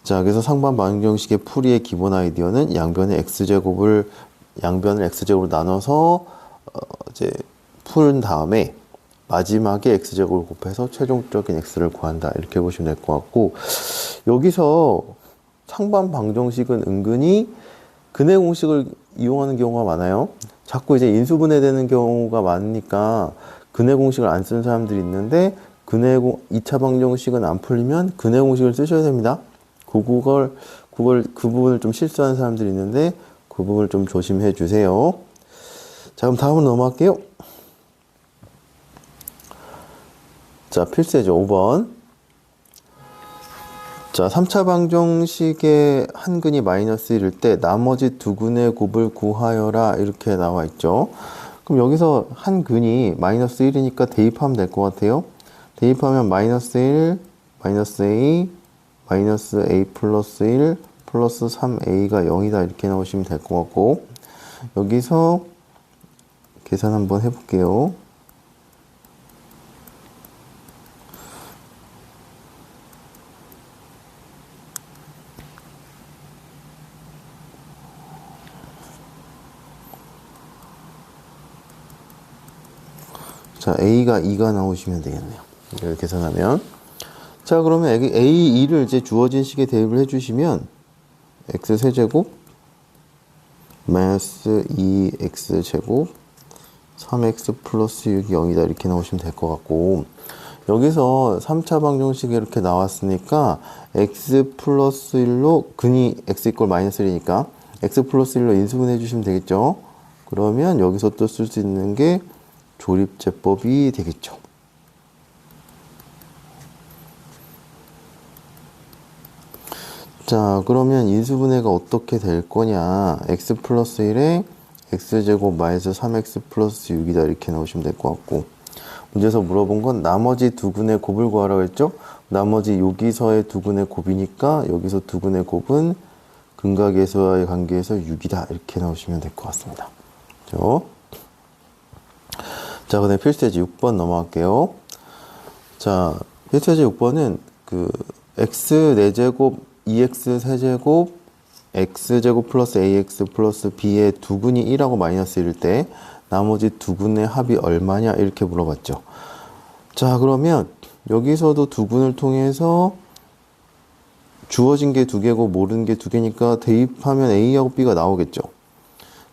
자, 그래서 상반 방정식의 풀이의 기본 아이디어는 양변을 x제곱으로 나눠서 이제 푼 다음에 마지막에 x제곱을 곱해서 최종적인 x를 구한다, 이렇게 보시면 될 것 같고, 여기서 상반 방정식은 은근히 근해 공식을 이용하는 경우가 많아요. 자꾸 이제 인수분해 되는 경우가 많으니까 근해 공식을 안 쓰는 사람들이 있는데, 2차 방정식은 안 풀리면 근해 공식을 쓰셔야 됩니다. 그 부분을 좀 실수하는 사람들이 있는데, 그 부분을 좀 조심해 주세요. 자, 그럼 다음으로 넘어갈게요. 자, 필수죠. 5번. 자, 3차 방정식의 한 근이 마이너스 1일 때 나머지 두 근의 곱을 구하여라, 이렇게 나와 있죠. 그럼 여기서 한 근이 마이너스 1이니까 대입하면 될 것 같아요. 대입하면 마이너스 1, 마이너스 a, 마이너스 a 플러스 1, 플러스 3a가 0이다, 이렇게 나오시면 될 것 같고, 여기서 계산 한번 해볼게요. 자, a가 2가 나오시면 되겠네요. 이걸 계산하면. 자, 그러면 A2를 이제 주어진 식에 대입을 해주시면 x 세제곱 마이너스 2x 제곱 3x 플러스 6이 0이다 이렇게 나오시면 될 것 같고, 여기서 3차 방정식이 이렇게 나왔으니까 x 플러스 1로 근이 x 이꼴 마이너스 1이니까 x 플러스 1로 인수분해 주시면 되겠죠. 그러면 여기서 또 쓸 수 있는 게 조립제법이 되겠죠. 자, 그러면 인수분해가 어떻게 될 거냐. x 플러스 1에 x제곱 마이너스 3x 플러스 6이다 이렇게 나오시면 될 것 같고, 문제에서 물어본 건 나머지 두 근의 곱을 구하라고 했죠. 나머지 여기서의 두 근의 곱이니까 여기서 두 근의 곱은 근각에서의 관계에서 6이다 이렇게 나오시면 될 것 같습니다. 그렇죠? 자, 그다음에 필수예제 6번 넘어갈게요. 자, 필수예제 6번은 그 x 4제곱 2x 세제곱 x제곱 플러스 ax 플러스 b의 두 근이 1하고 마이너스 1일 때 나머지 두 근의 합이 얼마냐 이렇게 물어봤죠. 자, 그러면 여기서도 두 근을 통해서 주어진 게 두 개고 모르는 게 두 개니까 대입하면 a하고 b가 나오겠죠.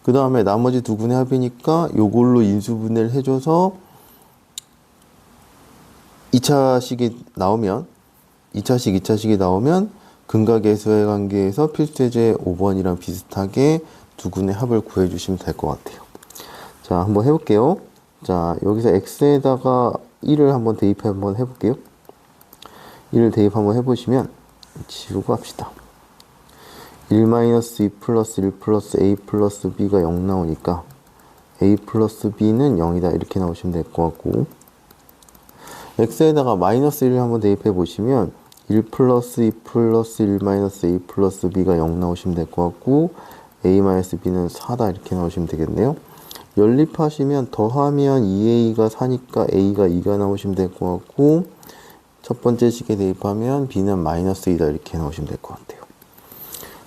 그 다음에 나머지 두 근의 합이니까 요걸로 인수분해를 해줘서 2차식이 나오면 2차식이 나오면 근각계수의 관계에서 필수예제 5번이랑 비슷하게 두 근의 합을 구해주시면 될 것 같아요. 자, 한번 해볼게요. 자, 여기서 x에다가 1을 한번 대입 한번 해볼게요. 1을 대입 한번 해보시면 지우고 합시다. 1-2 플러스 1 플러스 a 플러스 b가 0 나오니까 a 플러스 b는 0이다 이렇게 나오시면 될 것 같고, x에다가 마이너스 1을 한번 대입해 보시면 1 플러스 2 플러스 1 마이너스 a 플러스 b가 0 나오시면 될 것 같고, a 마이너스 b는 4다 이렇게 나오시면 되겠네요. 연립하시면 더하면 2a가 4니까 a가 2가 나오시면 될 것 같고, 첫 번째 식에 대입하면 b는 마이너스 2다 이렇게 나오시면 될 것 같아요.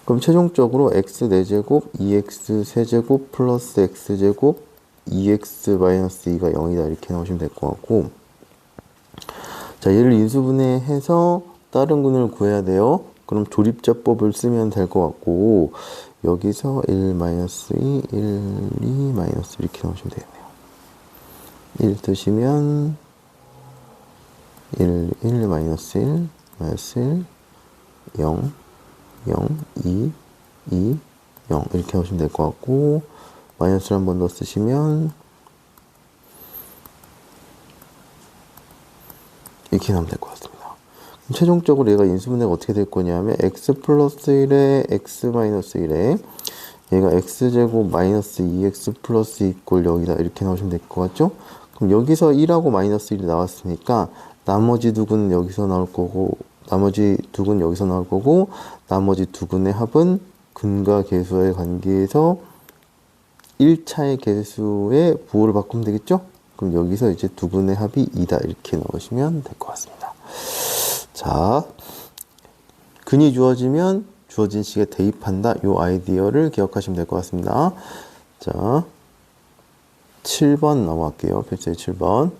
그럼 최종적으로 x 4제곱 2x 세제곱 플러스 x제곱 2x 마이너스 2가 0이다 이렇게 나오시면 될 것 같고, 자, 얘를 인수분해해서 다른 근을 구해야 돼요. 그럼 조립제법을 쓰면 될 것 같고, 여기서 1 마이너스 2, 1, 2 마이너스 이렇게 나오시면 되겠네요. 1 드시면 1, 1 마이너스 1, 마이너스 1, 0, 0, 2, 2, 0 이렇게 나오시면 될 것 같고, 마이너스를 한 번 더 쓰시면 이렇게 나오면 될 것 같습니다. 최종적으로 얘가 인수분해가 어떻게 될 거냐면 x 플러스 1에 x 마이너스 1에 얘가 x제곱 마이너스 2x 플러스 2 이꼴 0이다 이렇게 나오시면 될 것 같죠? 그럼 여기서 1하고 마이너스 1이 나왔으니까 나머지 두 근은 여기서 나올 거고, 나머지 두 근은 여기서 나올 거고, 나머지 두 근의 합은 근과 계수의 관계에서 1차의 계수의 부호를 바꾸면 되겠죠? 그럼 여기서 이제 두 근의 합이 2다 이렇게 넣으시면 될 것 같습니다. 자, 근이 주어지면 주어진 식에 대입한다. 이 아이디어를 기억하시면 될 것 같습니다. 자, 7번 넘어갈게요. 필수예제 7번.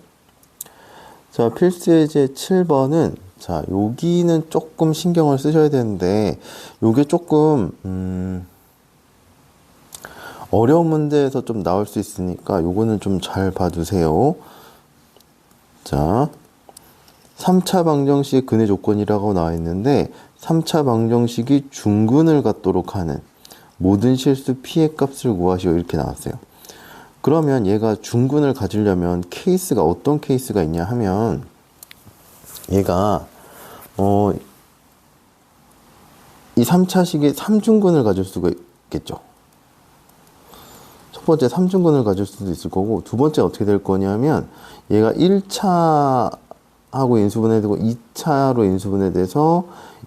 자, 필수예제 7번은 자, 여기는 조금 신경을 쓰셔야 되는데 요게 조금 어려운 문제에서 좀 나올 수 있으니까 요거는 좀 잘 봐두세요. 자, 3차 방정식 근의 조건이라고 나와 있는데 3차 방정식이 중근을 갖도록 하는 모든 실수 p의 값을 구하시오 이렇게 나왔어요. 그러면 얘가 중근을 가지려면 케이스가 어떤 케이스가 있냐 하면 얘가 이 3차식이 3중근을 가질 수가 있겠죠. 첫 번째 3중근을 가질 수도 있을 거고, 두 번째 어떻게 될 거냐면 얘가 1차하고 인수분해되고 2차로 인수분해돼서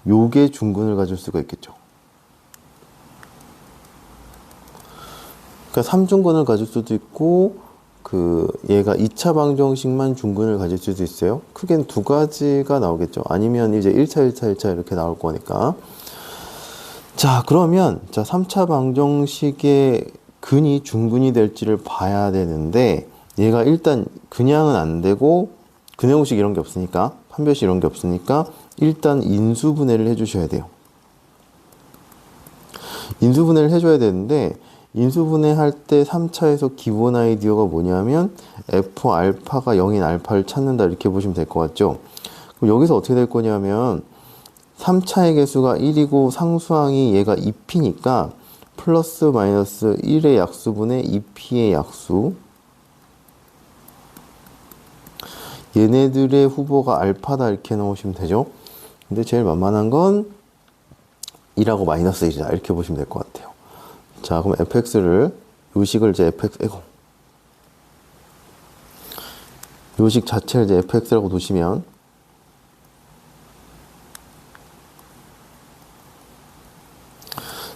요게 중근을 가질 수가 있겠죠. 그러니까 3중근을 가질 수도 있고 얘가 2차 방정식만 중근을 가질 수도 있어요. 크게는 두 가지가 나오겠죠. 아니면 이제 1차 이렇게 나올 거니까. 자, 그러면 3차 방정식의 근이 중근이 될지를 봐야 되는데 얘가 일단 그냥은 안 되고 근의 공식 이런 게 없으니까 판별식 이런 게 없으니까 일단 인수분해를 해주셔야 돼요. 인수분해를 해줘야 되는데 인수분해 할 때 3차에서 기본 아이디어가 뭐냐면 f 알파가 0인 알파를 찾는다 이렇게 보시면 될 것 같죠. 그럼 여기서 어떻게 될 거냐면 3차의 개수가 1이고 상수항이 얘가 2p니까 플러스 마이너스 1의 약수분의 2p의 약수, 얘네들의 후보가 알파다 이렇게 넣으시면 되죠. 근데 제일 만만한 건 2하고 마이너스 1이다 이렇게 보시면 될 것 같아요. 자, 그럼 fx를 요식을 이제 요식 자체를 이제 fx라고 두시면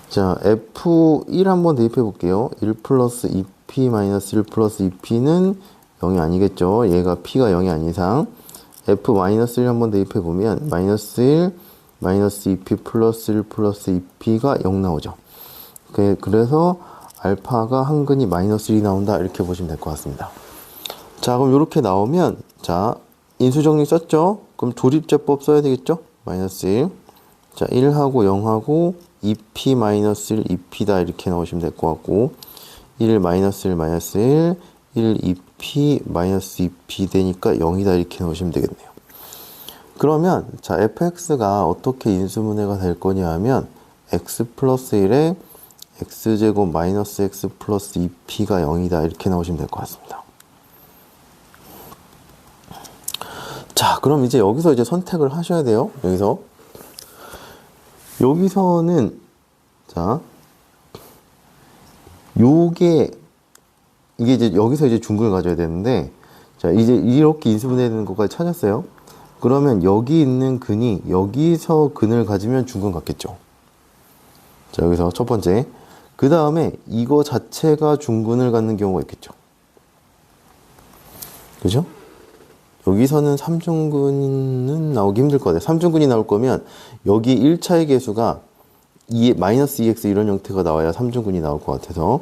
자, f1 한번 대입해 볼게요. 1 플러스 2p 마이너스 1 플러스 2p는 0이 아니겠죠. 얘가 p가 0이 아닌 이상 f 마이너스 1 한번 대입해 보면 마이너스 1 마이너스 2p 플러스 1 플러스 2p가 0 나오죠. 그래서 알파가 한근이 마이너스 1이 나온다 이렇게 보시면 될 것 같습니다. 자, 그럼 이렇게 나오면 자, 인수정리 썼죠? 그럼 조립제법 써야 되겠죠? 마이너스 1. 자, 1하고 0하고 2p 마이너스 1 2p다 이렇게 나오시면 될 것 같고 1 마이너스 1 마이너스 1 1 2p 마이너스 2p 되니까 0이다 이렇게 나오시면 되겠네요. 그러면 자, fx가 어떻게 인수분해가 될 거냐 하면 x 플러스 1에 x제곱 마이너스 x 플러스 2p가 0이다 이렇게 나오시면 될 것 같습니다. 자, 그럼 이제 여기서 이제 선택을 하셔야 돼요. 여기서는 자, 이게 이제 여기서 이제 중근을 가져야 되는데 자, 이제 이렇게 인수분해되는 것까지 찾았어요. 그러면 여기 있는 근이 여기서 근을 가지면 중근 같겠죠. 자, 여기서 첫 번째. 그 다음에 이거 자체가 중근을 갖는 경우가 있겠죠. 그죠? 여기서는 3중근은 나오기 힘들 것 같아요. 3중근이 나올 거면 여기 1차의 개수가 마이너스 2x 이런 형태가 나와야 3중근이 나올 것 같아서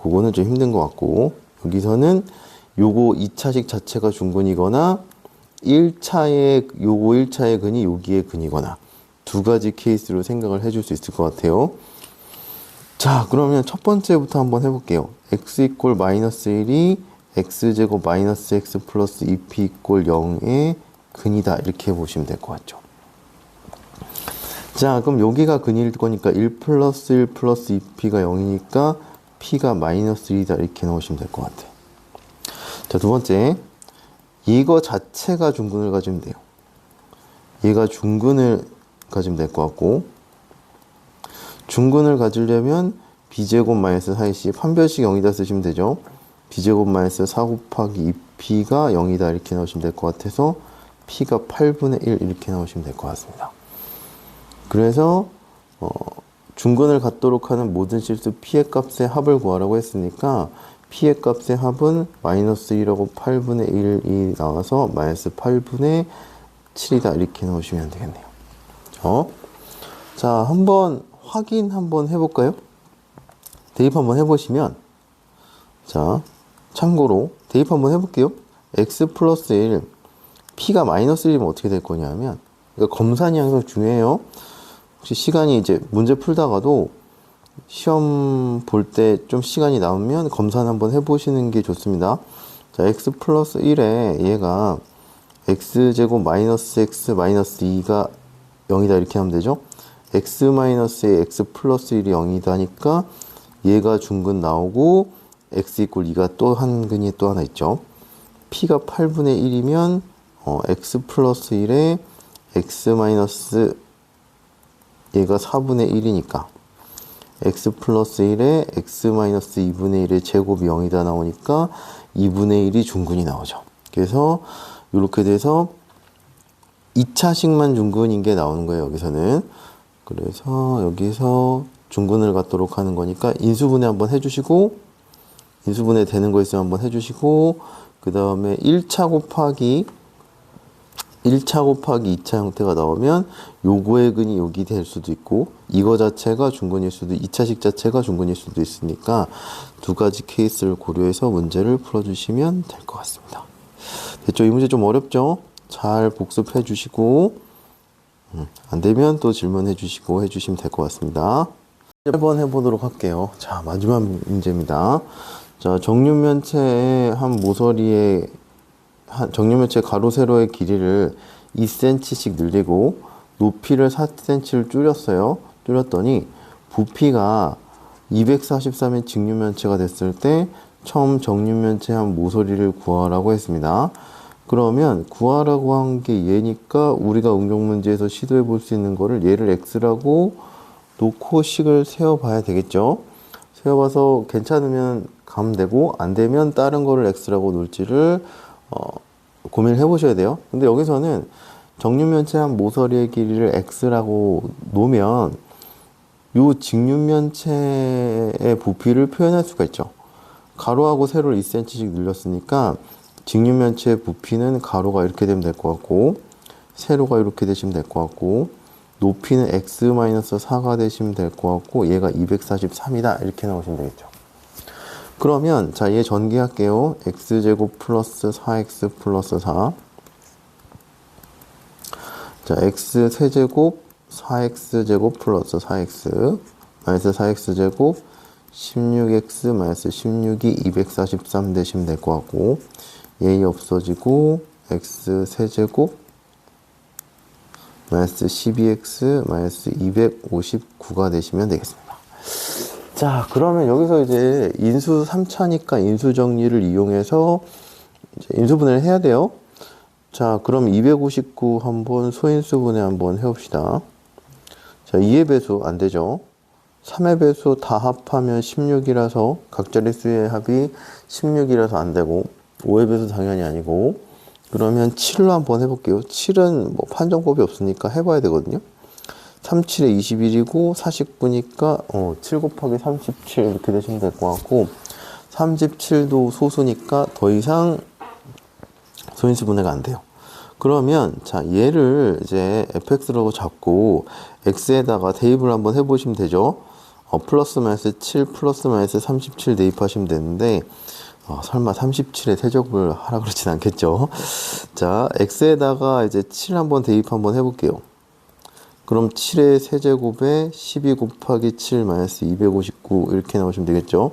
그거는 좀 힘든 것 같고 여기서는 요거 2차식 자체가 중근이거나 1차의 근이 여기의 근이거나 두 가지 케이스로 생각을 해줄 수 있을 것 같아요. 자, 그러면 첫 번째부터 한번 해볼게요. x 이꼴 마이너스 1이 x제곱 마이너스 x 플러스 2p 이꼴 0의 근이다 이렇게 보시면 될 것 같죠. 자, 그럼 여기가 근일 거니까 1 플러스 1 플러스 2p가 0이니까 p가 마이너스 1이다 이렇게 넣으시면 될 것 같아요. 자, 두 번째, 이거 자체가 중근을 가지면 돼요. 얘가 중근을 가지면 될 것 같고 중근을 가지려면 b제곱 마이너스 4ec 판별식 0이다 쓰시면 되죠. b제곱 마이너스 4 곱하기 2p가 0이다 이렇게 넣으시면 될 것 같아서 p가 8분의 1 이렇게 넣으시면 될 것 같습니다. 그래서 중근을 갖도록 하는 모든 실수 p의 값의 합을 구하라고 했으니까 p의 값의 합은 마이너스 1하고 8분의 1이 나와서 마이너스 8분의 7이다 이렇게 넣으시면 되겠네요. 자, 한번 확인 한번 해볼까요? 대입 한번 해보시면 자, 참고로 대입 한번 해볼게요. x 플러스 1 p가 마이너스 1이면 어떻게 될 거냐면 그러니까 검산이 항상 중요해요. 혹시 시간이 이제 문제 풀다가도 시험 볼 때 좀 시간이 남으면 검산 한번 해보시는 게 좋습니다. 자, x 플러스 1에 얘가 x제곱 마이너스 x 마이너스 2가 0이다 이렇게 하면 되죠. x 마이너스에 x 플러스 1이 0이다 하니까 얘가 중근 나오고 x 이꼴 2가 또 한 근이 또 하나 있죠. p가 8분의 1이면 x 플러스 1에 x 마이너스 얘가 4분의 1이니까 x 플러스 1에 x 마이너스 2분의 1의 제곱이 0이다 나오니까 2분의 1이 중근이 나오죠. 그래서 이렇게 돼서 2차식만 중근인 게 나오는 거예요. 여기서는. 그래서 여기서 중근을 갖도록 하는 거니까 인수분해 한번 해주시고 인수분해 되는 거 있으면 한번 해주시고 그 다음에 1차 곱하기 2차 형태가 나오면 요거의 근이 여기 될 수도 있고 이거 자체가 중근일 수도 2차식 자체가 중근일 수도 있으니까 두 가지 케이스를 고려해서 문제를 풀어주시면 될 것 같습니다. 됐죠? 이 문제 좀 어렵죠? 잘 복습해 주시고 안 되면 또 질문해 주시고 해주시면 될 것 같습니다. 1번 해보도록 할게요. 자, 마지막 문제입니다. 자, 정육면체의 한 모서리의 정육면체 가로 세로의 길이를 2cm씩 늘리고 높이를 4cm를 줄였어요. 줄였더니 부피가 243의 직육면체가 됐을 때 처음 정육면체 한 모서리를 구하라고 했습니다. 그러면 구하라고 한 게 얘니까 우리가 응용문제에서 시도해 볼 수 있는 거를 얘를 x라고 놓고 식을 세어봐야 되겠죠. 세어봐서 괜찮으면 가면 되고 안 되면 다른 거를 x라고 놓을지를 고민을 해보셔야 돼요. 근데 여기서는 정육면체 한 모서리의 길이를 x라고 놓으면 요 직육면체의 부피를 표현할 수가 있죠. 가로하고 세로를 2cm씩 늘렸으니까 직육면체의 부피는 가로가 이렇게 되면 될 것 같고 세로가 이렇게 되시면 될 것 같고 높이는 x-4가 되시면 될 것 같고 얘가 243이다 이렇게 나오시면 되겠죠. 그러면 자, 얘 전개할게요. x제곱 플러스 4x 플러스 4. 자, x 세제곱 4x제곱 플러스 4x 마이너스 4x제곱 16x 마이너스 16이 243 되시면 될 것 같고 얘 없어지고 x 세제곱 마이너스 12x 마이너스 259가 되시면 되겠습니다. 자, 그러면 여기서 이제 인수 3차니까 인수 정리를 이용해서 이제 인수분해를 해야 돼요. 자, 그럼 259 한번 소인수분해 한번 해봅시다. 자, 2의 배수 안 되죠. 3의 배수 다 합하면 16이라서 각자리 수의 합이 16이라서 안 되고 5의 배수 당연히 아니고 그러면 7로 한번 해볼게요. 7은 뭐 판정법이 없으니까 해봐야 되거든요. 3, 7에 21이고 49니까 7 곱하기 37 이렇게 되시면 될 것 같고 37도 소수니까 더 이상 소인수 분해가 안 돼요. 그러면 자, 얘를 이제 fx라고 잡고 x에다가 대입을 한번 해보시면 되죠. 플러스 마이너스 7 플러스 마이너스 37 대입하시면 되는데 설마 37에 세제곱을 하라 그러진 않겠죠. 자, x에다가 이제 7 한번 대입 한번 해볼게요. 그럼 7의 세제곱에 12 곱하기 7 마이너스 259 이렇게 나오시면 되겠죠.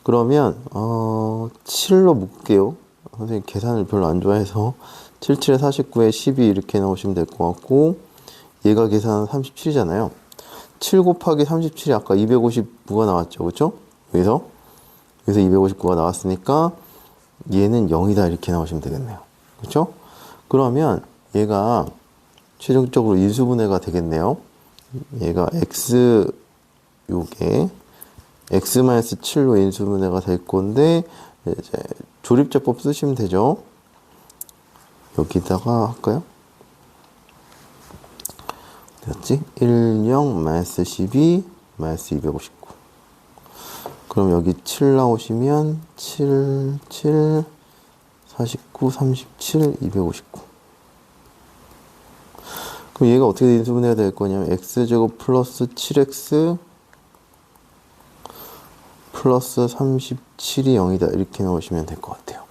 그러면 7로 묶을게요. 선생님 계산을 별로 안 좋아해서 7, 7에 49에 12 이렇게 나오시면 될 것 같고 얘가 계산은 37이잖아요. 7 곱하기 37이 아까 259가 나왔죠. 그렇죠? 여기서 259가 나왔으니까 얘는 0이다 이렇게 나오시면 되겠네요. 그렇죠? 그러면 얘가 최종적으로 인수분해가 되겠네요. 얘가 x 요게 x-7로 인수분해가 될 건데 이제 조립제법 쓰시면 되죠. 여기다가 할까요? 됐지? 1, 0, 마이너스 12, 마이너스 259. 그럼 여기 7 나오시면 7, 7, 49, 37, 259. 그럼 얘가 어떻게 인수분해가 될 거냐면 x제곱 플러스 7x 플러스 37이 0이다 이렇게 나오시면 될 것 같아요.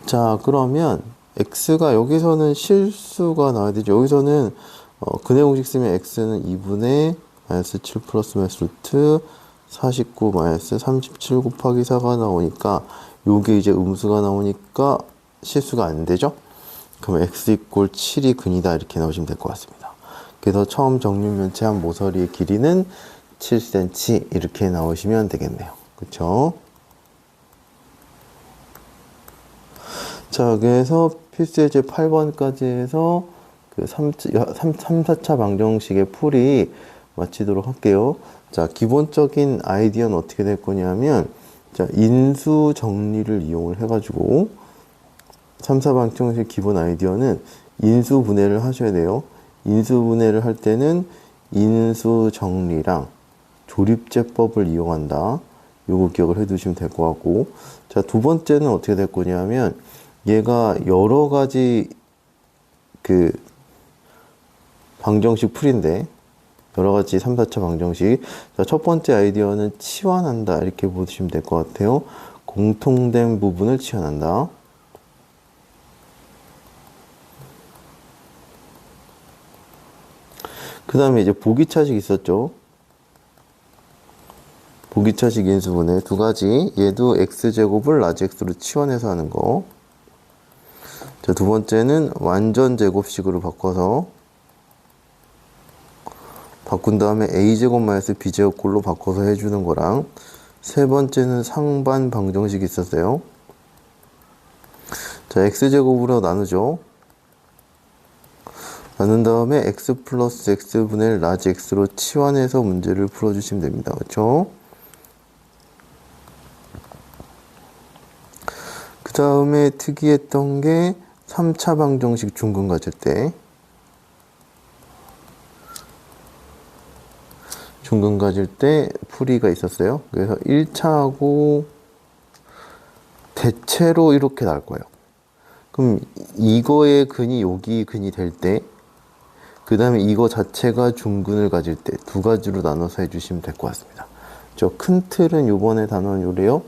자, 그러면 x가 여기서는 실수가 나와야 되죠. 여기서는 근해 공식 쓰면 x는 2분의 마이너스 7 플러스 마이너스 루트 49 마이너스 37 곱하기 4가 나오니까 요게 이제 음수가 나오니까 실수가 안 되죠. 그럼 x 이꼴 7이 근이다 이렇게 나오시면 될 것 같습니다. 그래서 처음 정육면체 한 모서리의 길이는 7cm 이렇게 나오시면 되겠네요. 그쵸? 자, 그래서 필수예제 8번까지 해서 그 3, 4차 방정식의 풀이 마치도록 할게요. 자, 기본적인 아이디어는 어떻게 될 거냐면, 자, 인수 정리를 이용을 해가지고, 3, 4 방정식 기본 아이디어는 인수 분해를 하셔야 돼요. 인수 분해를 할 때는 인수 정리랑 조립제법을 이용한다. 요거 기억을 해 두시면 될 것 같고, 자, 두 번째는 어떻게 될 거냐면, 얘가 여러 가지 그 방정식 풀인데 여러 가지 3, 4차 방정식. 자, 첫 번째 아이디어는 치환한다 이렇게 보시면 될 것 같아요. 공통된 부분을 치환한다. 그 다음에 이제 보기차식 있었죠. 보기차식 인수분해 두 가지. 얘도 x제곱을 라지 x로 치환해서 하는 거. 자, 두 번째는 완전 제곱식으로 바꿔서 바꾼 다음에 a제곱 마이너스 b제곱 꼴로 바꿔서 해주는 거랑, 세 번째는 상반 방정식이 있었어요. 자, x제곱으로 나누죠. 나눈 다음에 x 플러스 x분의 라지 x로 치환해서 문제를 풀어주시면 됩니다. 그렇죠? 그 다음에 특이했던 게 3차 방정식 중근 가질 때, 중근 가질 때 풀이가 있었어요. 그래서 1차하고 대체로 이렇게 나올 거예요. 그럼 이거의 근이 여기 근이 될 때, 그 다음에 이거 자체가 중근을 가질 때 두 가지로 나눠서 해주시면 될 것 같습니다. 저 큰 틀은 요번에 단원 요래요.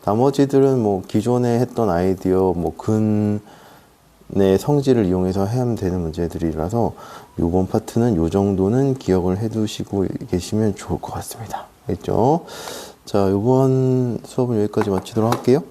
나머지들은 뭐 기존에 했던 아이디어, 뭐 근의 성질을 이용해서 하면 되는 문제들이라서 요번 파트는 요 정도는 기억을 해 두시고 계시면 좋을 것 같습니다. 알겠죠? 자, 요번 수업은 여기까지 마치도록 할게요.